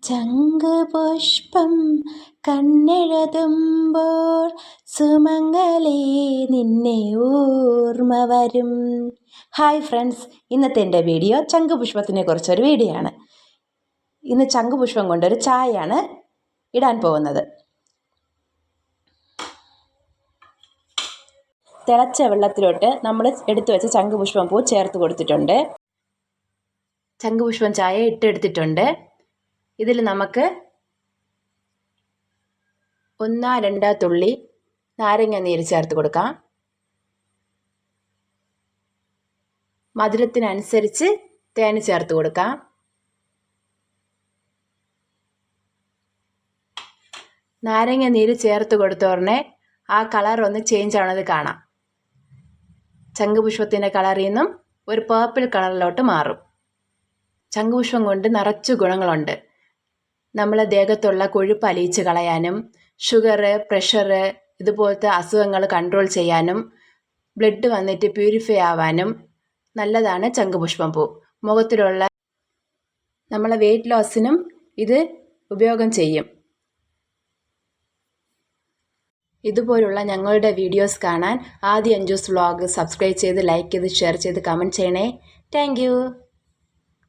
ചങ്കുപുഷ്പം കണ്ണെഴുതുമ്പോൾ സുമംഗലേ നിന്നെ ഓർമ്മ വരും. ഹായ് ഫ്രണ്ട്സ്, ഇന്നത്തെ എൻ്റെ വീഡിയോ ചങ്കുപുഷ്പത്തിനെ കുറിച്ചൊരു വീഡിയോ ആണ്. ഇന്ന് ചങ്കുപുഷ്പം കൊണ്ടൊരു ചായയാണ് ഇടാൻ പോകുന്നത്. തിളച്ച വെള്ളത്തിലോട്ട് നമ്മൾ എടുത്തു വെച്ച ചങ്കുപുഷ്പം പൂ ചേർത്ത് കൊടുത്തിട്ടുണ്ട്. ചങ്കുപുഷ്പം ചായ ഇട്ടെടുത്തിട്ടുണ്ട്. ഇതിൽ നമുക്ക് 1-2 തുള്ളി നാരങ്ങ നീര് ചേർത്ത് കൊടുക്കാം. മധുരത്തിനനുസരിച്ച് തേൻ ചേർത്ത് കൊടുക്കാം. നാരങ്ങ നീര് ചേർത്ത് കൊടുത്തോടനെ ആ കളർ ഒന്ന് ചേഞ്ച് ആവണത് കാണാം. ചങ്കുപുഷ്പത്തിൻ്റെ കളറിൽ നിന്നും ഒരു പേർപ്പിൾ കളറിലോട്ട് മാറും. ചങ്കുപുഷ്പം കൊണ്ട് നിറച്ചു ഗുണങ്ങളുണ്ട്. നമ്മളെ ദേഹത്തുള്ള കൊഴുപ്പ് അലിയിച്ച് കളയാനും, ഷുഗർ, പ്രഷർ ഇതുപോലത്തെ അസുഖങ്ങൾ കൺട്രോൾ ചെയ്യാനും, ബ്ലഡ് വന്നിട്ട് പ്യൂരിഫൈ ആവാനും നല്ലതാണ് ചങ്കുപുഷ്പം പൂ. മുഖത്തിലുള്ള നമ്മളെ വെയിറ്റ് ലോസിനും ഇത് ഉപയോഗം ചെയ്യും. ഇതുപോലുള്ള ഞങ്ങളുടെ വീഡിയോസ് കാണാൻ ആദി അഞ്ജൂസ് വ്ളോഗ് സബ്സ്ക്രൈബ് ചെയ്ത് ലൈക്ക് ചെയ്ത് ഷെയർ ചെയ്ത് കമൻറ്റ് ചെയ്യണേ. താങ്ക്